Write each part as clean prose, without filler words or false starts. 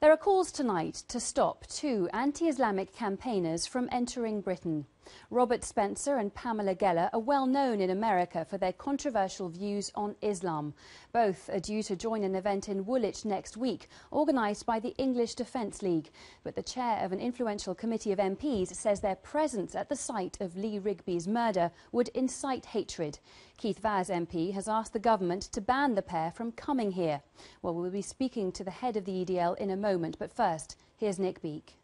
There are calls tonight to stop two anti-Islamic campaigners from entering Britain. Robert Spencer and Pamela Geller are well known in America for their controversial views on Islam. Both are due to join an event in Woolwich next week, organised by the English Defence League. But the chair of an influential committee of MPs says their presence at the site of Lee Rigby's murder would incite hatred. Keith Vaz MP has asked the government to ban the pair from coming here. Well, we'll be speaking to the head of the EDL in a moment, but first, here's Nick Beake.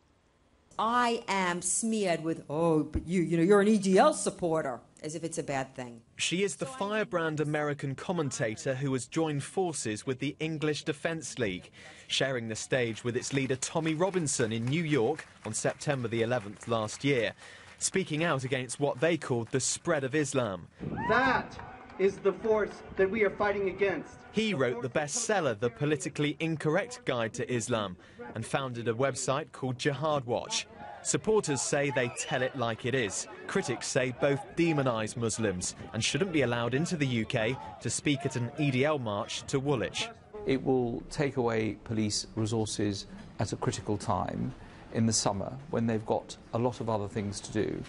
I am smeared with, oh, but you're an EDL supporter, as if it's a bad thing. She is the firebrand American commentator who has joined forces with the English Defence League, sharing the stage with its leader Tommy Robinson in New York on September the 11th last year, speaking out against what they called the spread of Islam. That is the force that we are fighting against. He wrote the bestseller, The Politically Incorrect Guide to Islam, and founded a website called Jihad Watch. Supporters say they tell it like it is. Critics say both demonise Muslims and shouldn't be allowed into the UK to speak at an EDL march to Woolwich. It will take away police resources at a critical time in the summer when they've got a lot of other things to do.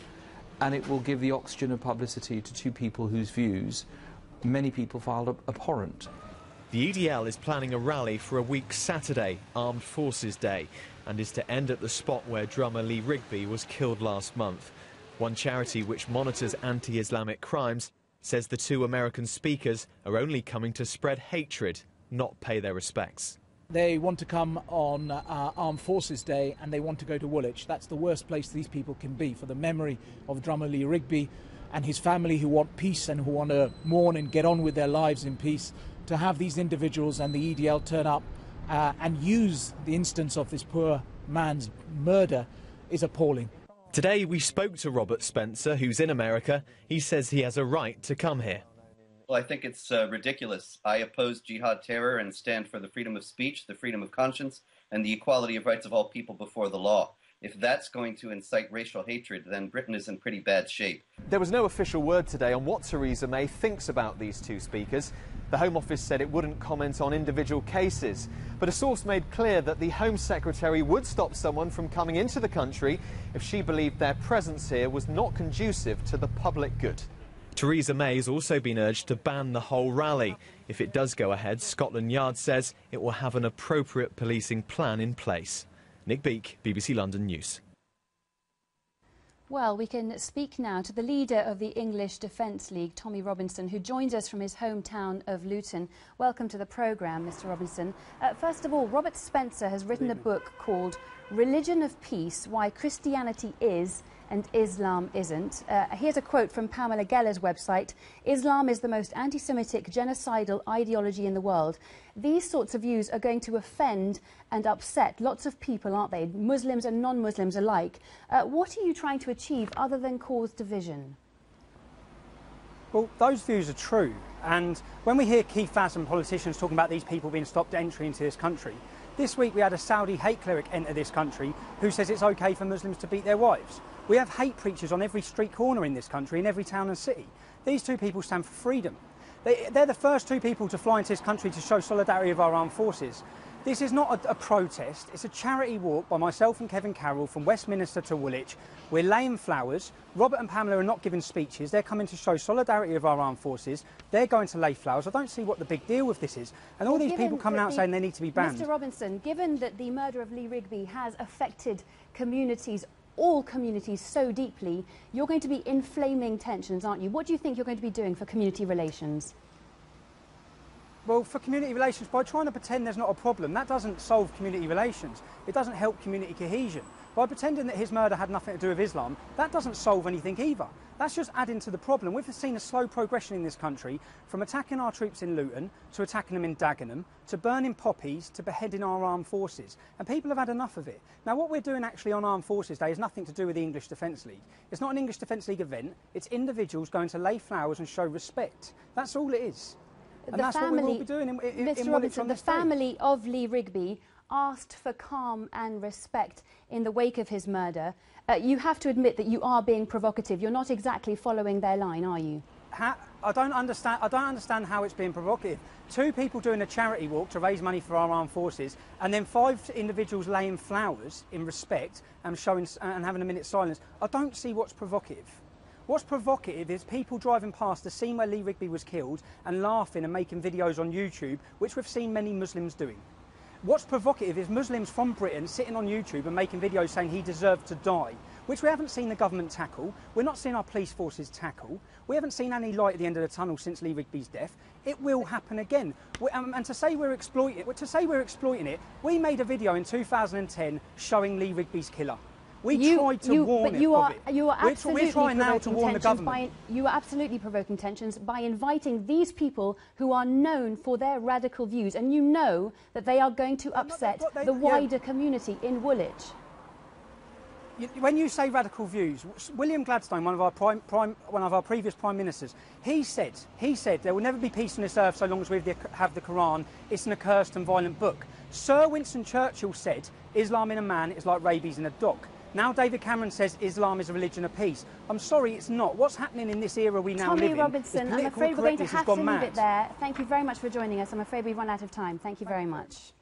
And it will give the oxygen of publicity to two people whose views many people filed abhorrent. The EDL is planning a rally for a week Saturday, Armed Forces Day, and is to end at the spot where drummer Lee Rigby was killed last month. One charity which monitors anti-Islamic crimes says the two American speakers are only coming to spread hatred, not pay their respects. They want to come on Armed Forces Day and they want to go to Woolwich. That's the worst place these people can be, for the memory of drummer Lee Rigby and his family who want peace and who want to mourn and get on with their lives in peace. To have these individuals and the EDL turn up and use the instance of this poor man's murder is appalling. Today we spoke to Robert Spencer, who's in America. He says he has a right to come here. Well, I think it's ridiculous. I oppose jihad terror and stand for the freedom of speech, the freedom of conscience, and the equality of rights of all people before the law. If that's going to incite racial hatred, then Britain is in pretty bad shape. There was no official word today on what Theresa May thinks about these two speakers. The Home Office said it wouldn't comment on individual cases, but a source made clear that the Home Secretary would stop someone from coming into the country if she believed their presence here was not conducive to the public good. Theresa May has also been urged to ban the whole rally. If it does go ahead, Scotland Yard says it will have an appropriate policing plan in place. Nick Beake, BBC London News. Well, we can speak now to the leader of the English Defence League, Tommy Robinson, who joins us from his hometown of Luton. Welcome to the programme, Mr Robinson. First of all, Robert Spencer has written a book called Religion of Peace, Why Christianity Is and Islam Isn't. Here's a quote from Pamela Geller's website. Islam is the most anti-Semitic, genocidal ideology in the world. These sorts of views are going to offend and upset lots of people, aren't they? Muslims and non-Muslims alike. What are you trying to achieve other than cause division? Well, those views are true. And when we hear Keith Vaz and politicians talking about these people being stopped entry into this country, this week we had a Saudi hate cleric enter this country who says it's okay for Muslims to beat their wives. We have hate preachers on every street corner in this country, in every town and city. These two people stand for freedom. They're the first two people to fly into this country to show solidarity with our armed forces. This is not a protest, it's a charity walk by myself and Kevin Carroll from Westminster to Woolwich. We're laying flowers. Robert and Pamela are not giving speeches, they're coming to show solidarity with our armed forces. They're going to lay flowers. I don't see what the big deal with this is. And all these people coming out saying they need to be banned. Mr Robinson, given that the murder of Lee Rigby has affected communities, all communities so deeply, you're going to be inflaming tensions, aren't you? What do you think you're going to be doing for community relations? Well, for community relations, by trying to pretend there's not a problem, that doesn't solve community relations. It doesn't help community cohesion. By pretending that his murder had nothing to do with Islam, that doesn't solve anything either. That's just adding to the problem. We've seen a slow progression in this country from attacking our troops in Luton to attacking them in Dagenham to burning poppies to beheading our armed forces. And people have had enough of it. Now, what we're doing actually on Armed Forces Day has nothing to do with the English Defence League. It's not an English Defence League event. It's individuals going to lay flowers and show respect. That's all it is. And that's what we will be doing in Mr Robinson, the family of Lee Rigby asked for calm and respect in the wake of his murder. You have to admit that you are being provocative. You're not exactly following their line, are you? I don't understand how it's being provocative. 2 people doing a charity walk to raise money for our armed forces, and then 5 individuals laying flowers in respect and having a minute's silence. I don't see what's provocative. What's provocative is people driving past the scene where Lee Rigby was killed and laughing and making videos on YouTube, which we've seen many Muslims doing. What's provocative is Muslims from Britain sitting on YouTube and making videos saying he deserved to die, which we haven't seen the government tackle. We're not seeing our police forces tackle. We haven't seen any light at the end of the tunnel since Lee Rigby's death. It will happen again. And to say we're exploiting it, we made a video in 2010 showing Lee Rigby's killer. We tried to warn it of it. We're trying now to warn the government. You are absolutely provoking tensions by inviting these people who are known for their radical views, and you know that they are going to upset the wider community in Woolwich. When you say radical views, William Gladstone, one of our previous prime ministers, he said there will never be peace on this earth so long as we have the Quran. It's an accursed and violent book. Sir Winston Churchill said Islam in a man is like rabies in a dog. Now David Cameron says Islam is a religion of peace. I'm sorry, it's not. What's happening in this era we now live in? Tommy Robinson, I'm afraid we're going to have to leave it there. Thank you very much for joining us. I'm afraid we've run out of time. Thank you very much.